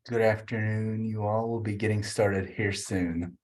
Good afternoon, you all. Will be getting started here soon.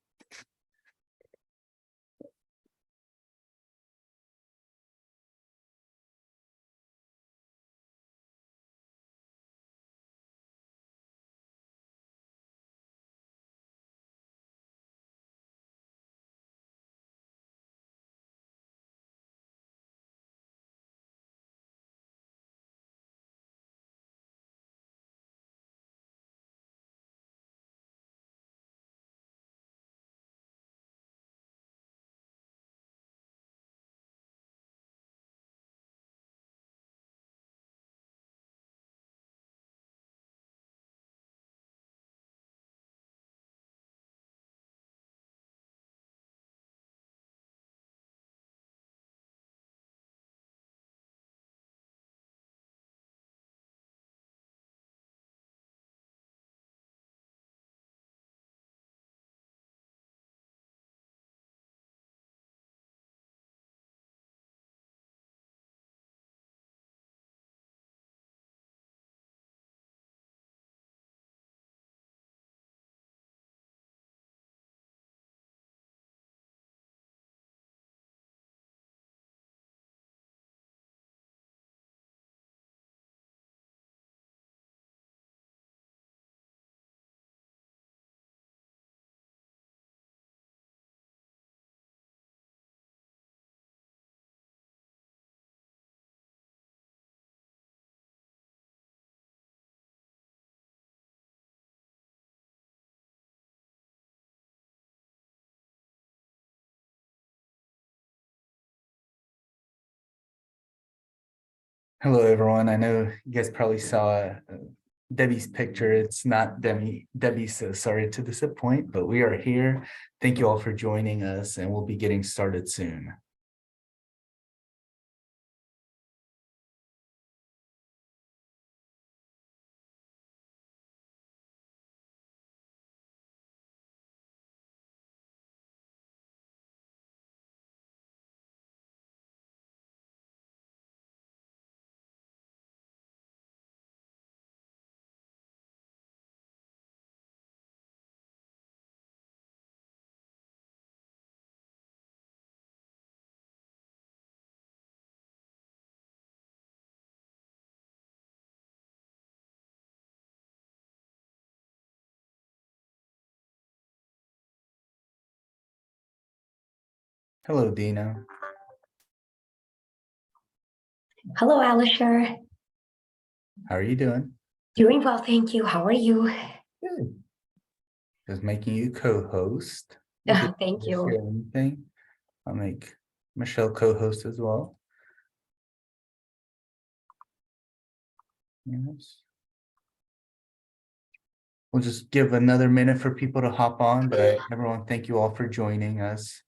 Hello, everyone. I know you guys probably saw Debbie's picture. It's not Debbie, so sorry to disappoint, but we are here. Thank you all for joining us, and we'll be getting started soon. Hello, Dina. Hello, Alisher. How are you doing? Doing well, thank you. How are you? Good. Just making you co-host. Thank you. Share anything. I'll make Michelle co-host as well. Yes. We'll just give another minute for people to hop on, but everyone, thank you all for joining us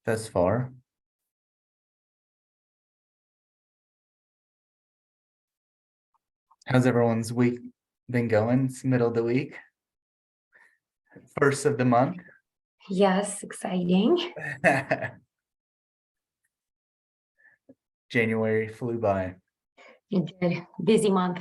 thus far. How's everyone's week been going? It's middle of the week, first of the month. Yes, exciting. January flew by. You did. Busy month.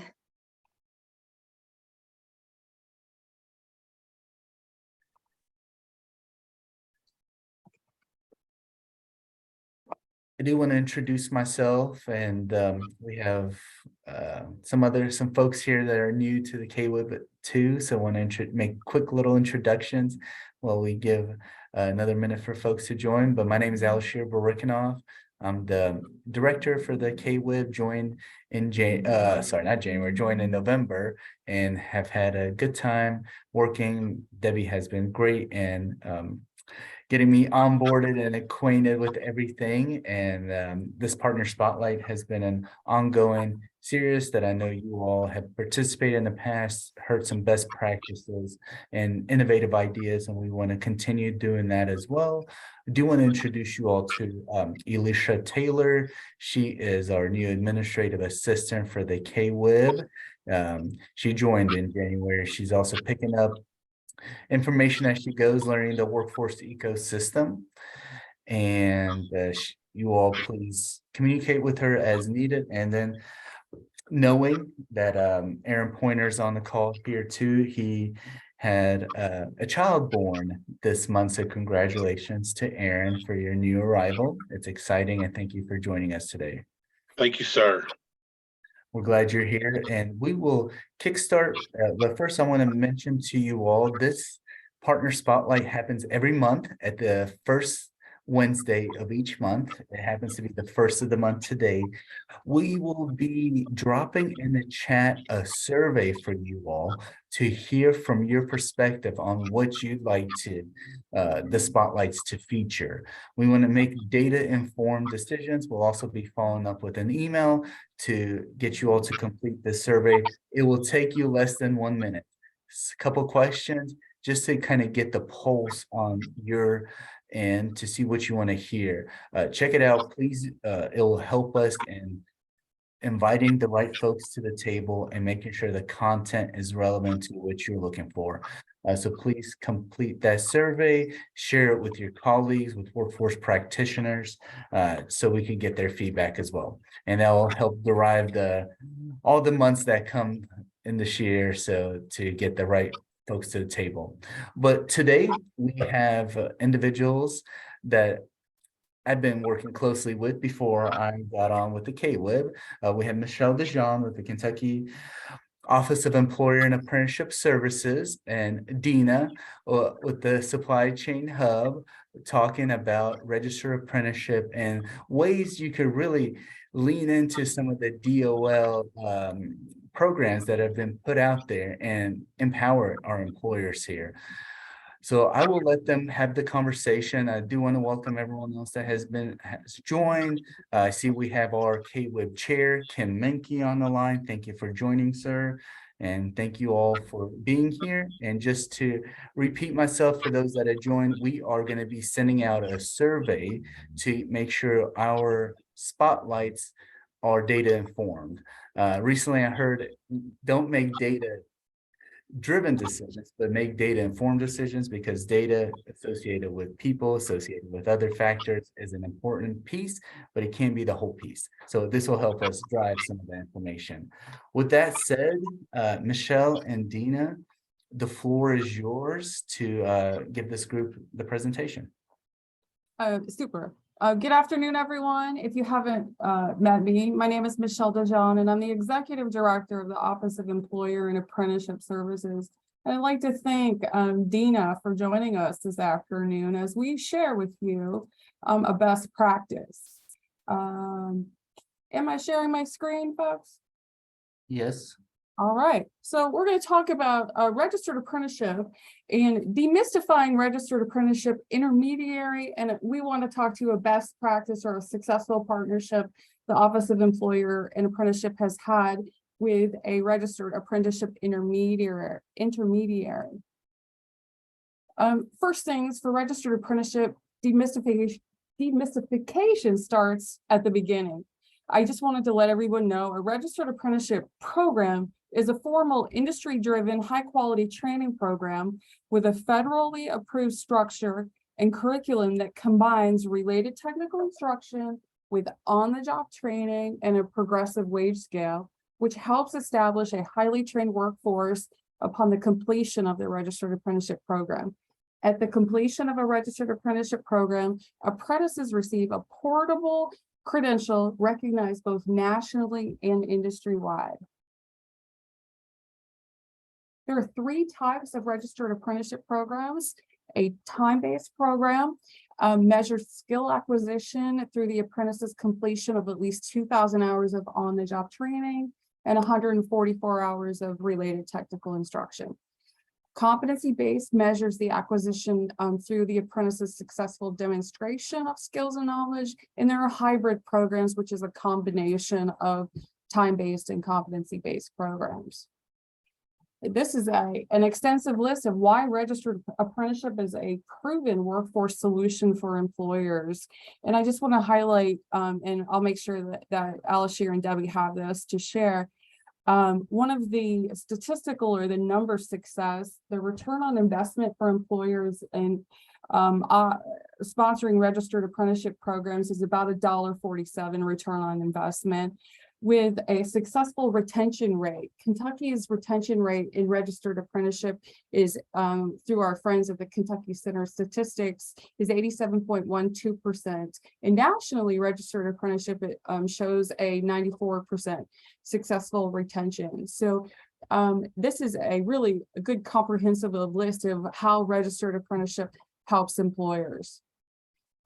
I do want to introduce myself, and we have some folks here that are new to the KWIB too. So I want to make quick little introductions while we give another minute for folks to join. But my name is Alishir Barikanoff. I'm the director for the KWIB. Joined in joined in November, and have had a good time working. Debbie has been great, and getting me onboarded and acquainted with everything. And this partner spotlight has been an ongoing series that I know you all have participated in the past, heard some best practices and innovative ideas, and we want to continue doing that as well. I do want to introduce you all to Elisha Taylor. She is our new administrative assistant for the KWIB. She joined in January. She's also picking up information as she goes, learning the workforce ecosystem. And you all please communicate with her as needed. And then knowing that Aaron Pointer's on the call here too. He had a child born this month, so congratulations to Aaron for your new arrival. It's exciting, and thank you for joining us today. Thank you, sir. We're glad you're here, and we will kickstart. But first, I want to mention to you all this partner spotlight happens every month at the first Wednesday of each month. It happens to be the first of the month today. We will be dropping in the chat a survey for you all to hear from your perspective on what you'd like to the spotlights to feature. We want to make data-informed decisions. We'll also be following up with an email to get you all to complete this survey. It will take you less than 1 minute. A couple questions just to kind of get the pulse on your end to see what you want to hear. Check it out, please. It will help us in inviting the right folks to the table and making sure the content is relevant to what you're looking for. So please complete that survey, share it with your colleagues, with workforce practitioners, so we can get their feedback as well. And that will help derive all the months that come in this year, so to get the right folks to the table. But today we have individuals that I've been working closely with before I got on with the KWIB. We have Michelle DeJean with the Kentucky Office of Employer and Apprenticeship Services, and Dina with the Supply Chain Hub, talking about registered apprenticeship and ways you could really lean into some of the DOL programs that have been put out there and empower our employers here. So I will let them have the conversation. I do want to welcome everyone else that has joined. I see we have our KWIB chair, Kim Menke, on the line. Thank you for joining, sir. And thank you all for being here. And just to repeat myself for those that have joined, we are going to be sending out a survey to make sure our spotlights are data informed. Recently, I heard don't make data-driven decisions, but make data-informed decisions, because data associated with people, associated with other factors is an important piece, but it can't be the whole piece. So this will help us drive some of the information. With that said, Michelle and Dina, the floor is yours to give this group the presentation. Super. Good afternoon, everyone. If you haven't met me, my name is Michelle DeJean, and I'm the Executive Director of the Office of Employer and Apprenticeship Services. And I'd like to thank Dina for joining us this afternoon as we share with you a best practice. Am I sharing my screen, folks? Yes. All right, so we're going to talk about registered apprenticeship and demystifying registered apprenticeship intermediary, and we want to talk to you a best practice or a successful partnership the Office of Employer and Apprenticeship has had with a registered apprenticeship intermediary. First things for registered apprenticeship, demystification starts at the beginning. I just wanted to let everyone know a registered apprenticeship program is a formal industry-driven high-quality training program with a federally approved structure and curriculum that combines related technical instruction with on-the-job training and a progressive wage scale, which helps establish a highly trained workforce upon the completion of the registered apprenticeship program. At the completion of a registered apprenticeship program, apprentices receive a portable credential recognized both nationally and industry-wide. There are 3 types of registered apprenticeship programs. A time-based program measures skill acquisition through the apprentice's completion of at least 2,000 hours of on-the-job training and 144 hours of related technical instruction. Competency-based measures the acquisition through the apprentice's successful demonstration of skills and knowledge, and there are hybrid programs, which is a combination of time-based and competency-based programs. This is an extensive list of why registered apprenticeship is a proven workforce solution for employers. And I just want to highlight, and I'll make sure that Alishir and Debbie have this to share. One of the statistical or the number success, the return on investment for employers and sponsoring registered apprenticeship programs is about $1.47 return on investment. with a successful retention rate. Kentucky's retention rate in registered apprenticeship is, through our friends at the Kentucky Center of Statistics, is 87.12%. And nationally, registered apprenticeship shows a 94% successful retention. So this is a really good comprehensive list of how registered apprenticeship helps employers.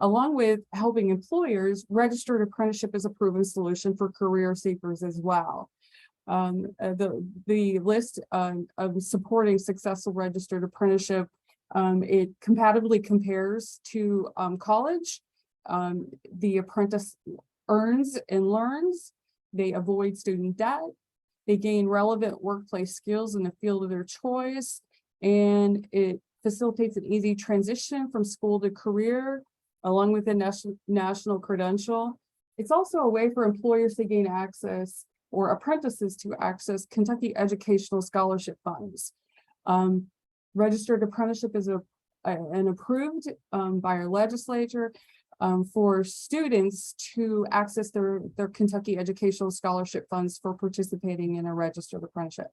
Along with helping employers, registered apprenticeship is a proven solution for career seekers as well. The list of supporting successful registered apprenticeship, it compatibly compares to college. The apprentice earns and learns. They avoid student debt. They gain relevant workplace skills in the field of their choice, and it facilitates an easy transition from school to career, along with a national credential. It's also a way for employers to gain access, or apprentices to access, Kentucky educational scholarship funds. Registered apprenticeship is an approved by our legislature for students to access their Kentucky educational scholarship funds for participating in a registered apprenticeship.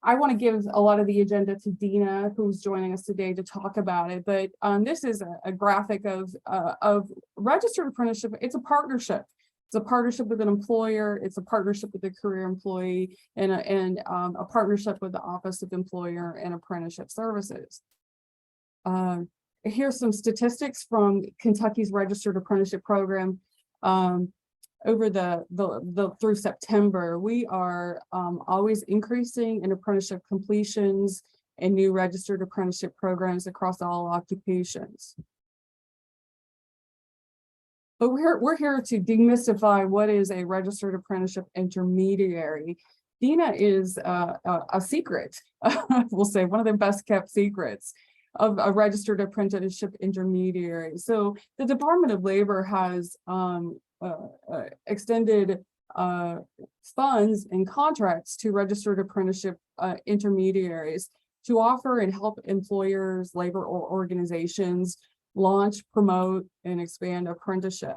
I want to give a lot of the agenda to Dina, who's joining us today to talk about it. But this is a graphic of registered apprenticeship. It's a partnership. It's a partnership with an employer. It's a partnership with a career employee, and a partnership with the Office of Employer and Apprenticeship Services. Here's some statistics from Kentucky's registered apprenticeship program. Over through September, we are always increasing in apprenticeship completions and new registered apprenticeship programs across all occupations. But we're here to demystify what is a registered apprenticeship intermediary. Dina is a secret, we'll say one of the best kept secrets of a registered apprenticeship intermediary. So the Department of Labor has extended funds and contracts to registered apprenticeship intermediaries to offer and help employers, labor or organizations launch, promote, and expand apprenticeship.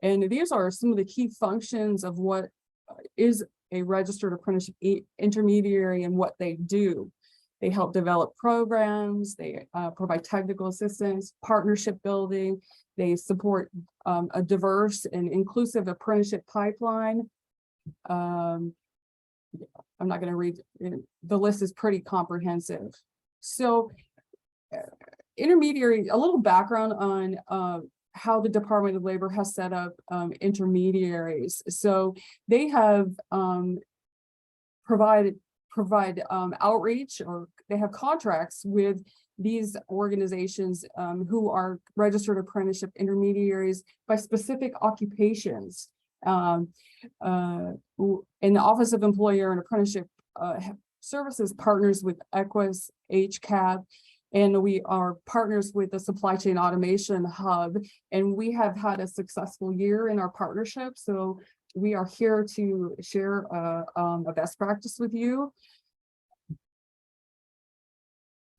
And these are some of the key functions of what is a registered apprenticeship intermediary and what they do. They help develop programs, they provide technical assistance, partnership building, they support a diverse and inclusive apprenticeship pipeline. I'm not going to read, the list is pretty comprehensive. So intermediary, a little background on how the Department of Labor has set up intermediaries. So they have provide outreach, or they have contracts with these organizations who are registered apprenticeship intermediaries by specific occupations. And the Office of Employer and Apprenticeship Services partners with Equus, HCAP, and we are partners with the Supply Chain Automation Hub, and we have had a successful year in our partnership. So we are here to share a best practice with you.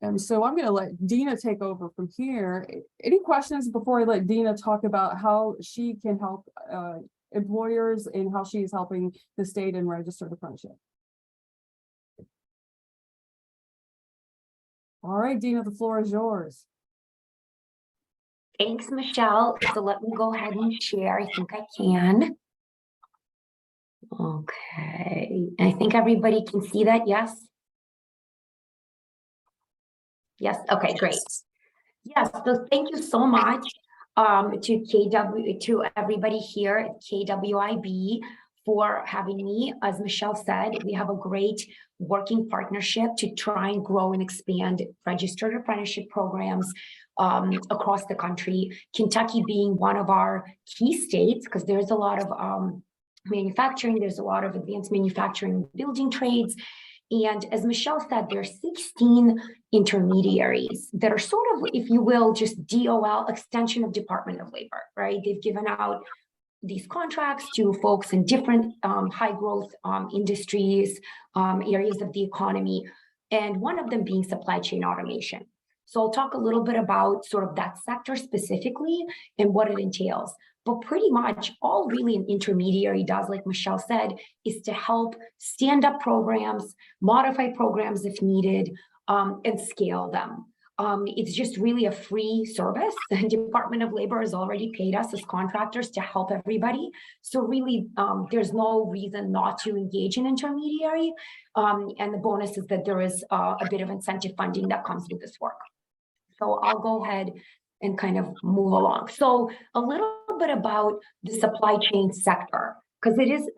And so I'm going to let Dina take over from here. Any questions before I let Dina talk about how she can help employers and how she's helping the state in registered apprenticeship? All right, Dina, the floor is yours. Thanks, Michelle. So let me go ahead and share. I think I can. Okay. I think everybody can see that. Yes. Yes. Okay, great. Yes. So thank you so much to everybody here at KWIB for having me. As Michelle said, we have a great working partnership to try and grow and expand registered apprenticeship programs across the country. Kentucky being one of our key states, because there's a lot of manufacturing, there's a lot of advanced manufacturing building trades. And as Michelle said, there are 16 intermediaries that are sort of, if you will, just DOL, extension of Department of Labor, right? They've given out these contracts to folks in different high growth industries, areas of the economy, and one of them being supply chain automation. So I'll talk a little bit about sort of that sector specifically and what it entails. But pretty much all really an intermediary does, like Michelle said, is to help stand up programs, modify programs if needed, and scale them. It's just really a free service. The Department of Labor has already paid us as contractors to help everybody. So really, there's no reason not to engage an intermediary. And the bonus is that there is a bit of incentive funding that comes with this work. So I'll go ahead and kind of move along. So a little bit about the supply chain sector, because it is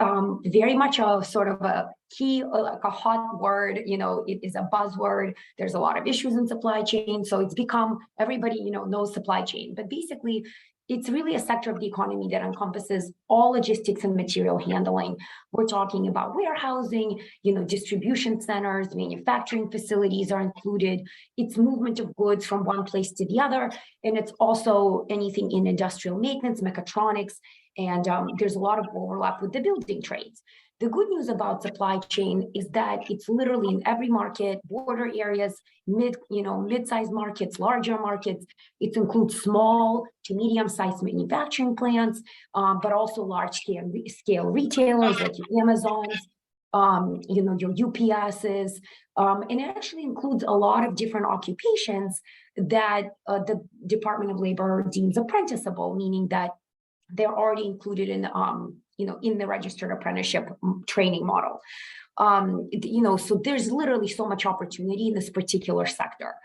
very much a sort of a key, like a hot word, it is a buzzword. There's a lot of issues in supply chain. So it's become, everybody, knows supply chain, but basically it's really a sector of the economy that encompasses all logistics and material handling. We're talking about warehousing, distribution centers, manufacturing facilities are included. It's movement of goods from one place to the other. And it's also anything in industrial maintenance, mechatronics, and there's a lot of overlap with the building trades. The good news about supply chain is that it's literally in every market, border areas, mid-sized markets, larger markets. It includes small to medium-sized manufacturing plants, but also large-scale retailers like your Amazons, your UPSs, and it actually includes a lot of different occupations that the Department of Labor deems apprenticeable, meaning that they're already included in in the registered apprenticeship training model. So there's literally so much opportunity in this particular sector.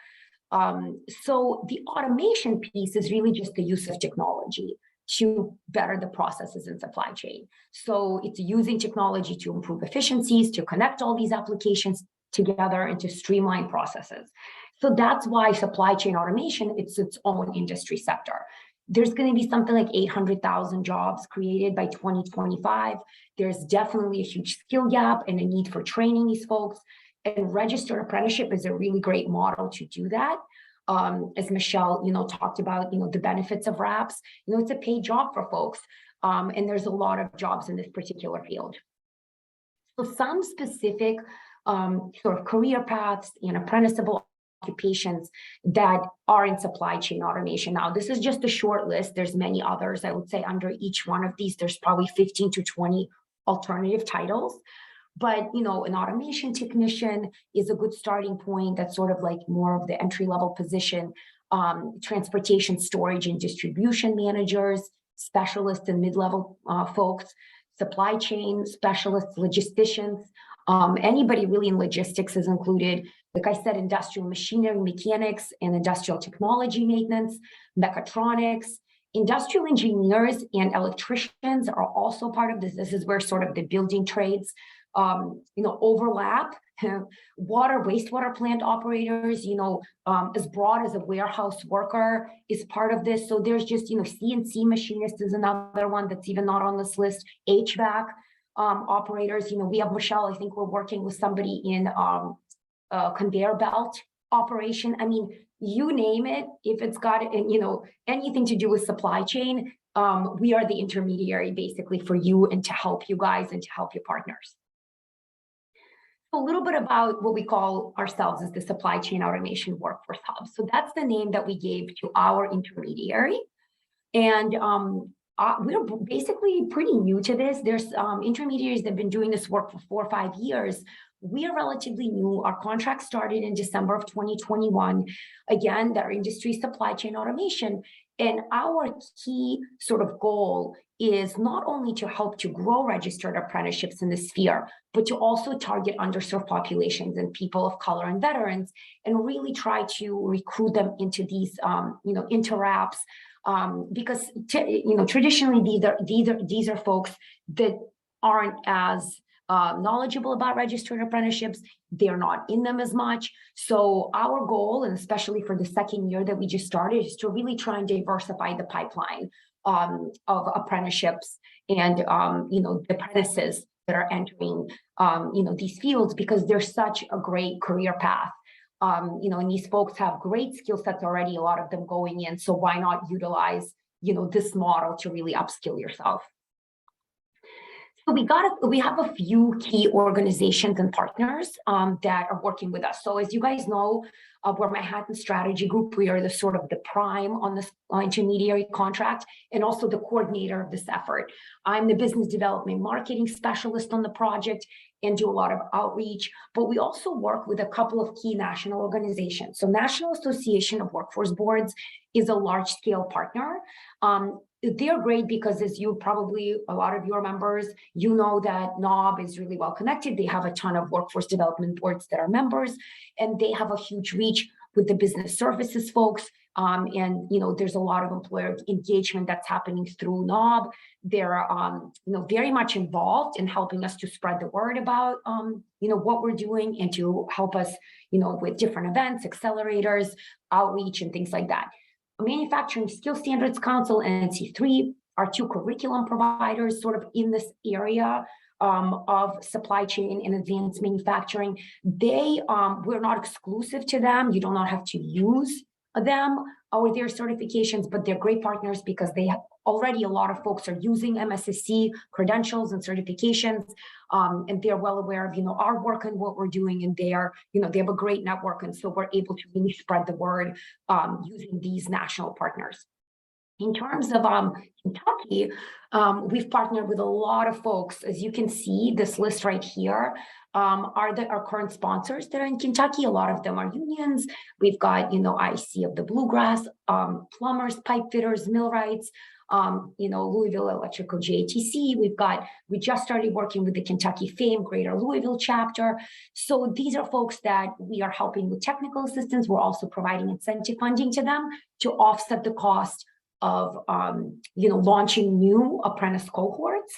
So the automation piece is really just the use of technology to better the processes in supply chain. So it's using technology to improve efficiencies, to connect all these applications together and to streamline processes. So that's why supply chain automation, it's its own industry sector. There's going to be something like 800,000 jobs created by 2025. There's definitely a huge skill gap and a need for training these folks. And registered apprenticeship is a really great model to do that. As Michelle, talked about, the benefits of RAPs. It's a paid job for folks, and there's a lot of jobs in this particular field. So some specific sort of career paths and apprenticeable occupations that are in supply chain automation. Now, this is just a short list. There's many others. I would say under each one of these, there's probably 15 to 20 alternative titles. But, an automation technician is a good starting point. That's sort of like more of the entry-level position. Transportation, storage, and distribution managers, specialists and mid-level folks, supply chain specialists, logisticians, anybody really in logistics is included. Like I said, industrial machinery, mechanics, and industrial technology maintenance, mechatronics, industrial engineers and electricians are also part of this. This is where sort of the building trades, overlap. Water, wastewater plant operators, as broad as a warehouse worker is part of this. So there's just, CNC machinist is another one that's even not on this list. HVAC operators, we have Michelle, I think we're working with somebody in conveyor belt operation. I mean, you name it, if it's got, anything to do with supply chain, we are the intermediary basically for you and to help you guys and to help your partners. A little bit about what we call ourselves as the Supply Chain Automation Workforce Hub. So that's the name that we gave to our intermediary. And we're basically pretty new to this. There's intermediaries that have been doing this work for 4 or 5 years. We are relatively new. Our contract started in December of 2021. Again, our industry is supply chain automation. And our key sort of goal is not only to help to grow registered apprenticeships in the sphere, but to also target underserved populations and people of color and veterans, and really try to recruit them into these, inter-apps, because traditionally these are folks that aren't as knowledgeable about registered apprenticeships. They're not in them as much. So our goal, and especially for the second year that we just started, is to really try and diversify the pipeline of apprenticeships and the apprentices that are entering these fields, because there's such a great career path. And these folks have great skill sets already, a lot of them going in. So why not utilize this model to really upskill yourself? So we have a few key organizations and partners that are working with us. So as you guys know, we're Manhattan Strategy Group. We are the sort of the prime on this intermediary contract and also the coordinator of this effort. I'm the business development marketing specialist on the project and do a lot of outreach, but we also work with a couple of key national organizations. So National Association of Workforce Boards is a large scale partner. They're great because, as you probably, a lot of your members, you know that NOB is really well connected. They have a ton of workforce development boards that are members, and they have a huge reach with the business services folks. And there's a lot of employer engagement that's happening through NOB. They're very much involved in helping us to spread the word about what we're doing and to help us with different events, accelerators, outreach, and things like that. Manufacturing Skills Standards Council and NC3 are two curriculum providers sort of in this area of supply chain and advanced manufacturing. We're not exclusive to them. You do not have to use them or their certifications, but they're great partners because they have already a lot of folks are using MSSC credentials and certifications, and they're well aware of our work and what we're doing, and they have a great network, and so we're able to really spread the word using these national partners. In terms of Kentucky, we've partnered with a lot of folks. As you can see, this list right here are our current sponsors that are in Kentucky. A lot of them are unions. We've got, IC of the Bluegrass, plumbers, pipe fitters, millwrights, Louisville Electrical JATC. We just started working with the Kentucky FAME Greater Louisville chapter. So these are folks that we are helping with technical assistance. We're also providing incentive funding to them to offset the cost of launching new apprentice cohorts.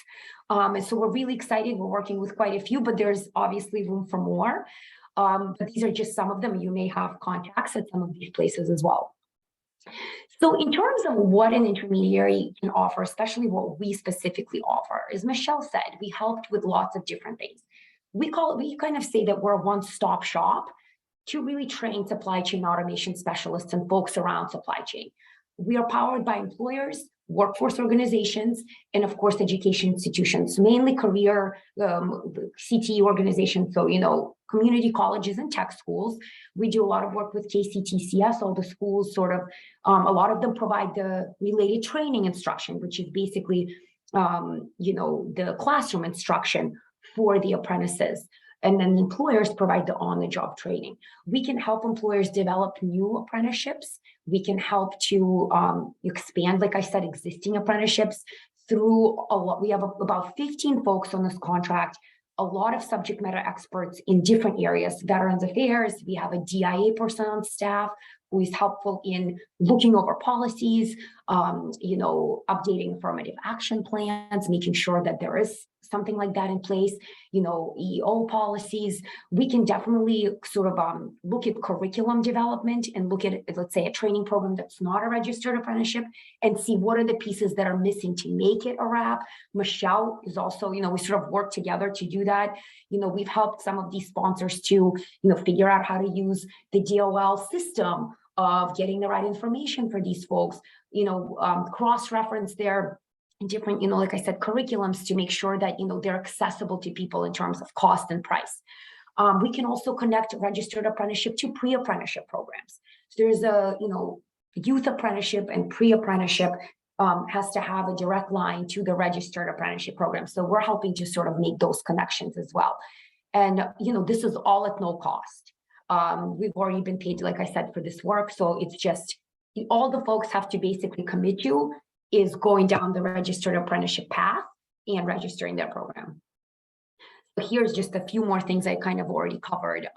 And so we're really excited. We're working with quite a few, but there's obviously room for more. But these are just some of them. You may have contacts at some of these places as well. So in terms of what an intermediary can offer, especially what we specifically offer, as Michelle said, we helped with lots of different things. We kind of say that we're a one-stop shop to really train supply chain automation specialists and folks around supply chain. We are powered by employers, workforce organizations, and of course, education institutions, mainly career CTE organizations. So, community colleges and tech schools. We do a lot of work with KCTCS, all the schools a lot of them provide the related training instruction, which is basically, the classroom instruction for the apprentices. And then the employers provide the on-the-job training. We can help employers develop new apprenticeships. We can help to expand, like I said, existing apprenticeships through we have about 15 folks on this contract, a lot of subject matter experts in different areas, Veterans Affairs. We have a DIA person on staff who is helpful in looking over policies, updating affirmative action plans, making sure that there is something like that in place, EO policies. We can definitely look at curriculum development and look at, let's say, a training program that's not a registered apprenticeship and see what are the pieces that are missing to make it a RAP. Michelle is also, we work together to do that. We've helped some of these sponsors to, figure out how to use the DOL system of getting the right information for these folks, cross-reference their different, like I said, curriculums to make sure that, they're accessible to people in terms of cost and price. We can also connect registered apprenticeship to pre-apprenticeship programs. So there's a, youth apprenticeship and pre-apprenticeship has to have a direct line to the registered apprenticeship program. So we're helping to make those connections as well. And, this is all at no cost. We've already been paid, like I said, for this work. So it's just, all the folks have to basically commit to is going down the registered apprenticeship path and registering their program. So here's just a few more things I kind of already covered.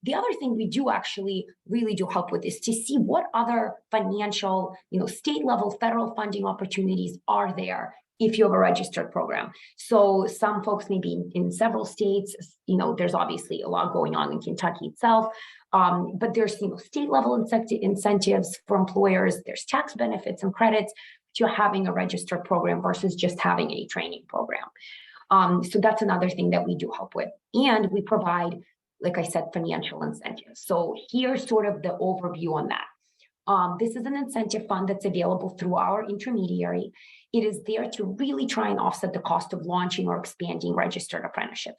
The other thing we do actually really do help with is to see what other financial, state level, federal funding opportunities are there if you have a registered program. So some folks may be in several states, there's obviously a lot going on in Kentucky itself, but there's, state level incentives for employers, there's tax benefits and credits to having a registered program versus just having a training program. So that's another thing that we do help with. And we provide, like I said, financial incentives. So here's the overview on that. This is an incentive fund that's available through our intermediary. It is there to really try and offset the cost of launching or expanding registered apprenticeships.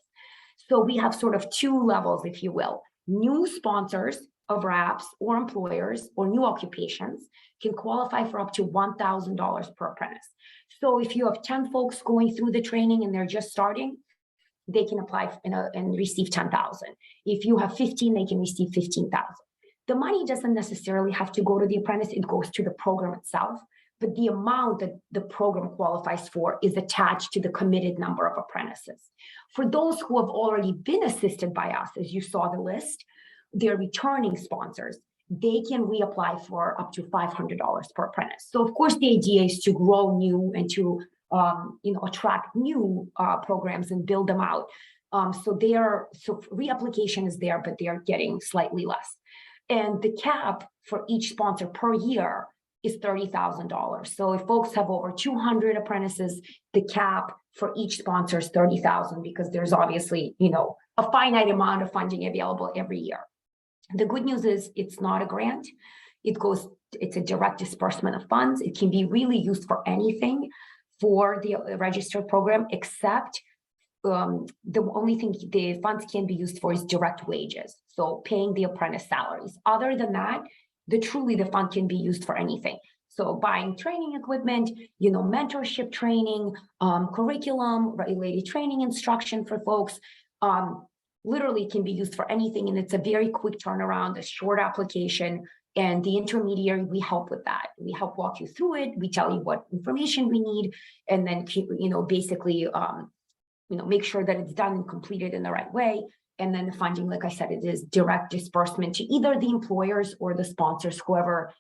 So we have sort of two levels, if you will. New sponsors of RAPs or employers or new occupations can qualify for up to $1,000 per apprentice. So if you have 10 folks going through the training and they're just starting, they can apply and receive 10,000. If you have 15, they can receive 15,000. The money doesn't necessarily have to go to the apprentice, it goes to the program itself, but the amount that the program qualifies for is attached to the committed number of apprentices. For those who have already been assisted by us, as you saw the list, they're returning sponsors, they can reapply for up to $500 per apprentice. So of course, the idea is to grow new and to attract new programs and build them out. So reapplication is there, but they are getting slightly less. And the cap for each sponsor per year is $30,000. So if folks have over 200 apprentices, the cap for each sponsor is $30,000 because there's obviously, a finite amount of funding available every year. The good news is it's not a grant. It's a direct disbursement of funds. It can be really used for anything for the registered program, except the only thing the funds can be used for is direct wages. So paying the apprentice salaries. Other than that, the fund can be used for anything. So buying training equipment, mentorship training, curriculum, related training instruction for folks, literally can be used for anything. And it's a very quick turnaround, a short application. And the intermediary, we help with that. We help walk you through it. We tell you what information we need, and then basically make sure that it's done and completed in the right way. And then the funding, like I said, it is direct disbursement to either the employers or the sponsors, however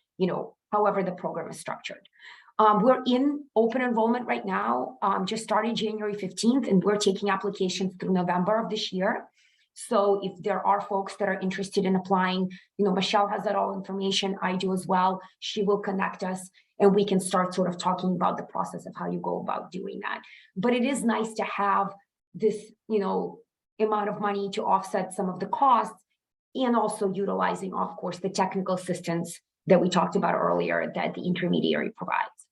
the program is structured. We're in open enrollment right now, just started January 15th, and we're taking applications through November of this year. So if there are folks that are interested in applying, Michelle has that all information, I do as well. She will connect us and we can start sort of talking about the process of how you go about doing that. But it is nice to have this, amount of money to offset some of the costs, and also utilizing, of course, the technical assistance that we talked about earlier that the intermediary provides.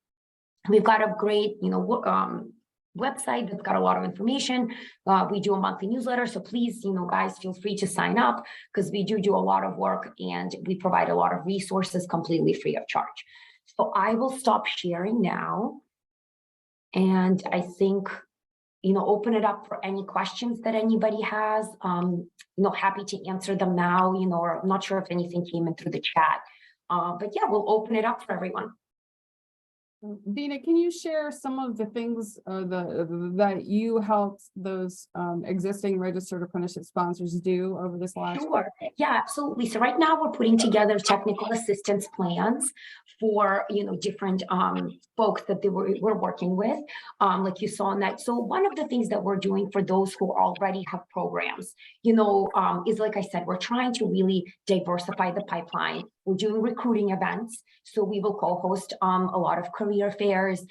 We've got a great, website that's got a lot of information. We do a monthly newsletter, so please, guys, feel free to sign up because we do a lot of work and we provide a lot of resources completely free of charge. So I will stop sharing now, and I think, open it up for any questions that anybody has. Happy to answer them now. Or I'm not sure if anything came in through the chat, but yeah, we'll open it up for everyone. Dina, can you share some of the things that you helped those existing registered apprenticeship sponsors do over this last year? Yeah, absolutely. So right now we're putting together technical assistance plans for different folks that we're working with, like you saw in that. So one of the things that we're doing for those who already have programs, is, like I said, we're trying to really diversify the pipeline. We're doing recruiting events. So we will co-host a lot of career fairs,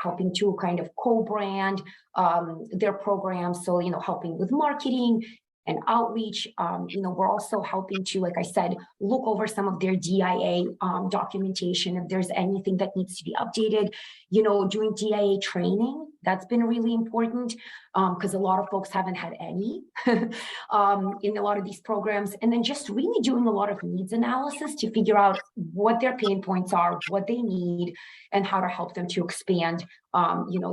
helping to kind of co-brand their programs. So, helping with marketing and outreach. We're also helping to, like I said, look over some of their DIA documentation if there's anything that needs to be updated. Doing DIA training, that's been really important because a lot of folks haven't had any in a lot of these programs. And then just really doing a lot of needs analysis to figure out what their pain points are, what they need, and how to help them to expand,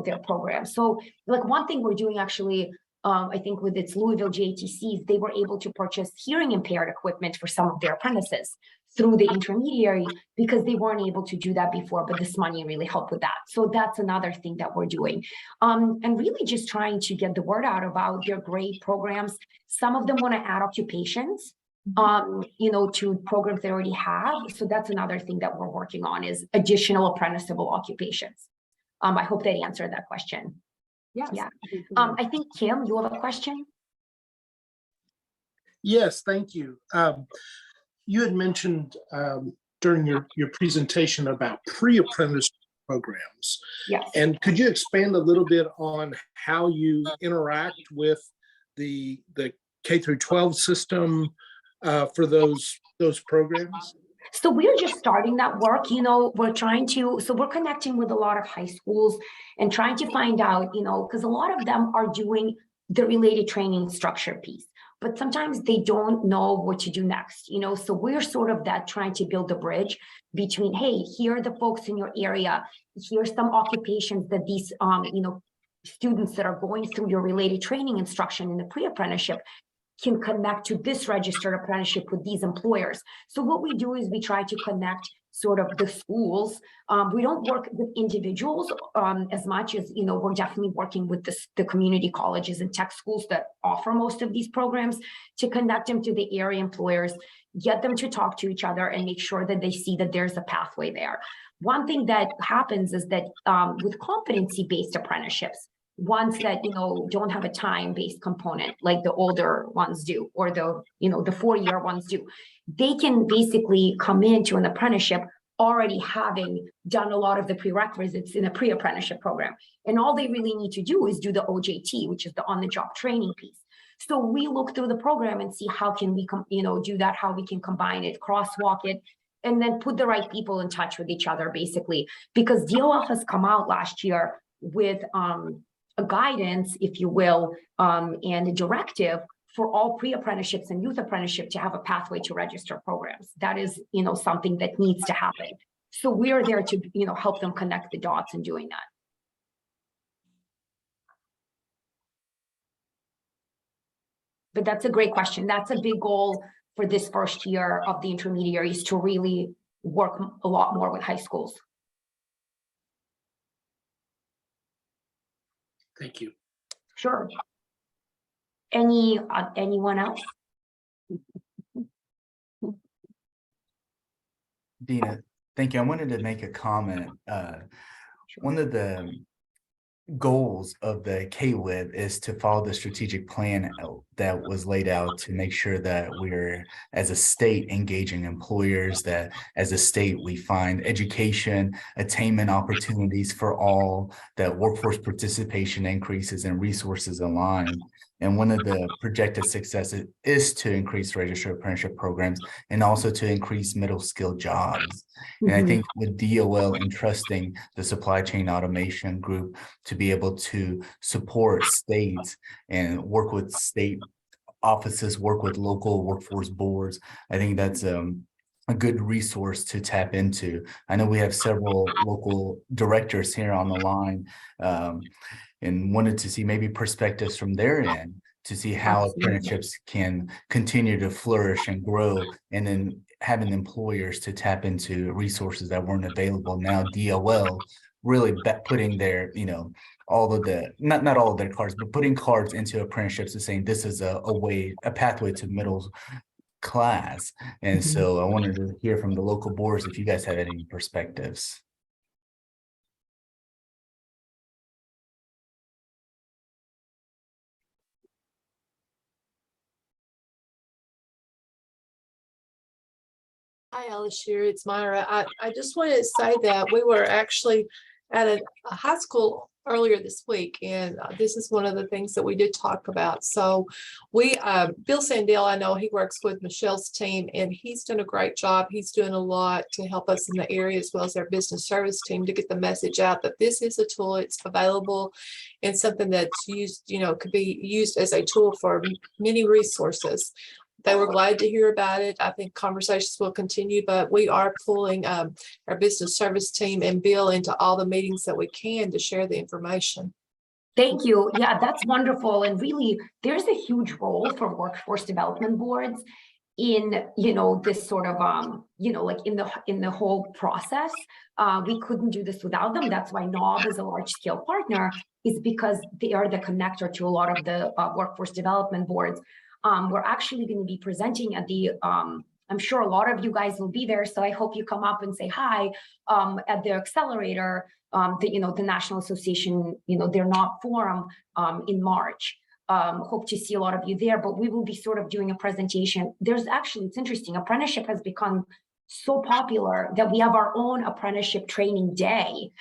their program. So like one thing we're doing actually, I think with its Louisville JTCs, they were able to purchase hearing impaired equipment for some of their apprentices through the intermediary because they weren't able to do that before, but this money really helped with that. So that's another thing that we're doing. And really just trying to get the word out about their great programs. Some of them want to add occupations, to programs they already have. So that's another thing that we're working on is additional apprenticeable occupations. I hope that answered that question. Yes. Yeah. I think, Kim, you have a question? Yes, thank you. You had mentioned during your presentation about pre-apprentice programs. Yes. And could you expand a little bit on how you interact with the K through 12 system for those programs? So we're just starting that work, we're trying to, so we're connecting with a lot of high schools and trying to find out, because a lot of them are doing the related training structure piece, but sometimes they don't know what to do next, so we're sort of that trying to build a bridge between, hey, here are the folks in your area, here's some occupations that these, students that are going through your related training instruction in the pre-apprenticeship can connect to this registered apprenticeship with these employers. So what we do is we try to connect sort of the schools. We don't work with individuals as much as, we're definitely working with the community colleges and tech schools that offer most of these programs to connect them to the area employers, get them to talk to each other and make sure that they see that there's a pathway there. One thing that happens is that with competency-based apprenticeships, ones that don't have a time-based component like the older ones do, or the the 4-year ones do, they can basically come into an apprenticeship already having done a lot of the prerequisites in a pre-apprenticeship program, and all they really need to do is do the OJT, which is the on-the-job training piece. So we look through the program and see how can we do that, how we can combine it, crosswalk it, and then put the right people in touch with each other, basically, because DOL has come out last year with a guidance, if you will, and a directive for all pre-apprenticeships and youth apprenticeship to have a pathway to register programs. That is, something that needs to happen. So we're there to, help them connect the dots in doing that. But that's a great question. That's a big goal for this first year of the intermediaries, to really work a lot more with high schools. Thank you. Sure. Anyone else? Dina, thank you. I wanted to make a comment. One of the goals of the KWIB is to follow the strategic plan that was laid out to make sure that we're, as a state, engaging employers, that as a state we find education, attainment opportunities for all, that workforce participation increases and resources align. And one of the projected successes is to increase registered apprenticeship programs and also to increase middle skill jobs. And I think with DOL entrusting the supply chain automation group to be able to support states and work with state offices, work with local workforce boards, I think that's a good resource to tap into. I know we have several local directors here on the line, and wanted to see maybe perspectives from their end to see how apprenticeships can continue to flourish and grow, and then having employers to tap into resources that weren't available. Now DOL really putting their, all of the, not all of their cards, but putting cards into apprenticeships and saying this is a pathway to middle class. And so I wanted to hear from the local boards if you guys have any perspectives. Hi, Alishir, it's Myra. I just wanted to say that we were actually at a high school earlier this week, and this is one of the things that we did talk about. So Bill Sandell, I know he works with Michelle's team, and he's done a great job. He's doing a lot to help us in the area, as well as our business service team, to get the message out that this is a tool, it's available, and something that's used, could be used as a tool for many resources. They were glad to hear about it. I think conversations will continue, but we are pulling our business service team and Bill into all the meetings that we can to share the information. Thank you. Yeah, that's wonderful. And really, there's a huge role for workforce development boards in, this sort of, like in the whole process. We couldn't do this without them. That's why NOB is a large scale partner, is because they are the connector to a lot of the workforce development boards. We're actually going to be presenting at the, I'm sure a lot of you guys will be there, so I hope you come up and say hi at the accelerator, the National Association, their NOB forum in March. Hope to see a lot of you there, but we will be sort of doing a presentation. There's actually, it's interesting, apprenticeship has become so popular that we have our own apprenticeship training day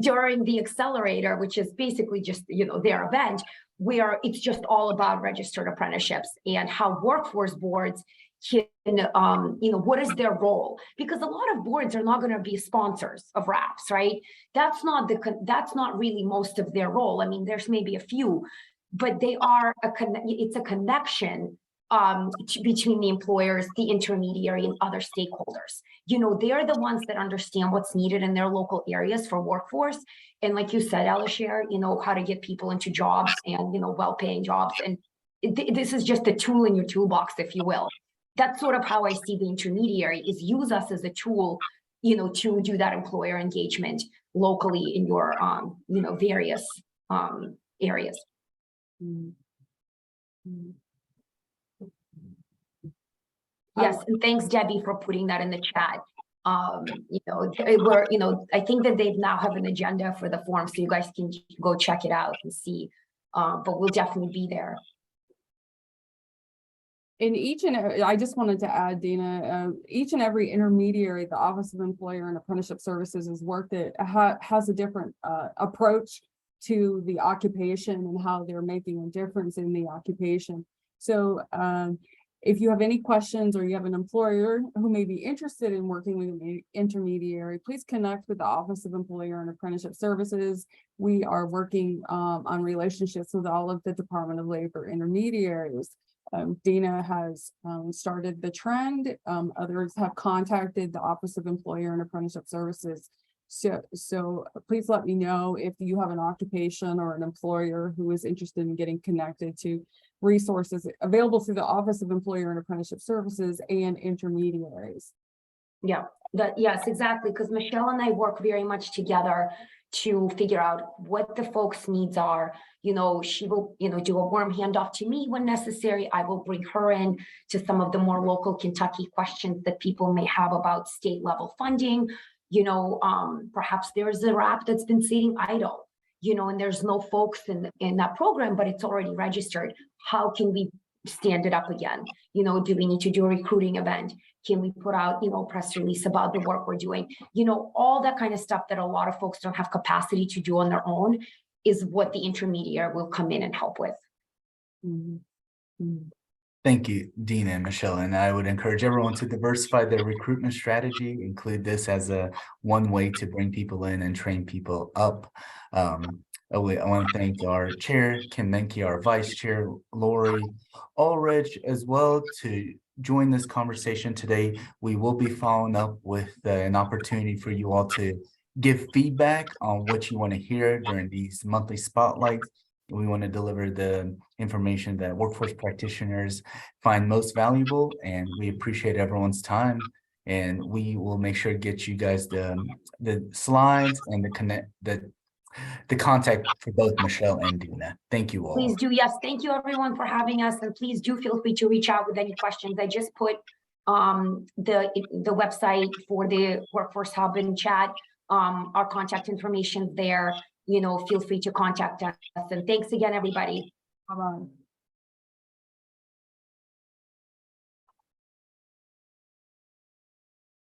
during the accelerator, which is basically just, their event, where it's just all about registered apprenticeships and how workforce boards can, what is their role? Because a lot of boards are not going to be sponsors of RAPs, right? That's not really most of their role. I mean, there's maybe a few, but they are it's a connection between the employers, the intermediary, and other stakeholders. They're the ones that understand what's needed in their local areas for workforce. And like you said, Alisher, how to get people into jobs and, well-paying jobs. And this is just a tool in your toolbox, if you will. That's sort of how I see the intermediary, is use us as a tool, to do that employer engagement locally in your, various areas. Yes, and thanks, Debbie, for putting that in the chat. I think that they now have an agenda for the forum, so you guys can go check it out and see. But we'll definitely be there. I just wanted to add, Dina, each and every intermediary, the Office of Employer and Apprenticeship Services has a different approach to the occupation and how they're making a difference in the occupation. So if you have any questions, or you have an employer who may be interested in working with an intermediary, please connect with the Office of Employer and Apprenticeship Services. We are working on relationships with all of the Department of Labor intermediaries. Dina has started the trend. Others have contacted the Office of Employer and Apprenticeship Services. So please let me know if you have an occupation or an employer who is interested in getting connected to resources available through the Office of Employer and Apprenticeship Services and intermediaries. Yeah, yes, exactly. Because Michelle and I work very much together to figure out what the folks' needs are. She will, do a warm handoff to me when necessary. I will bring her in to some of the more local Kentucky questions that people may have about state level funding. Perhaps there's a RAP that's been sitting idle, and there's no folks in that program, but it's already registered. How can we stand it up again? Do we need to do a recruiting event? Can we put out, press release about the work we're doing? All that kind of stuff that a lot of folks don't have capacity to do on their own is what the intermediary will come in and help with. Thank you, Dina and Michelle. And I would encourage everyone to diversify their recruitment strategy, include this as one way to bring people in and train people up. I want to thank our chair, Kim Menke, our vice chair, Lori Ulrich, as well, to join this conversation today. We will be following up with an opportunity for you all to give feedback on what you want to hear during these monthly spotlights. We want to deliver the information that workforce practitioners find most valuable, and we appreciate everyone's time. And we will make sure to get you guys the slides and the contact for both Michelle and Dina. Thank you all. Please do. Yes, thank you everyone for having us, and please do feel free to reach out with any questions. I just put the website for the Workforce Hub in chat. Our contact information there. Feel free to contact us. And thanks again, everybody. Bye-bye.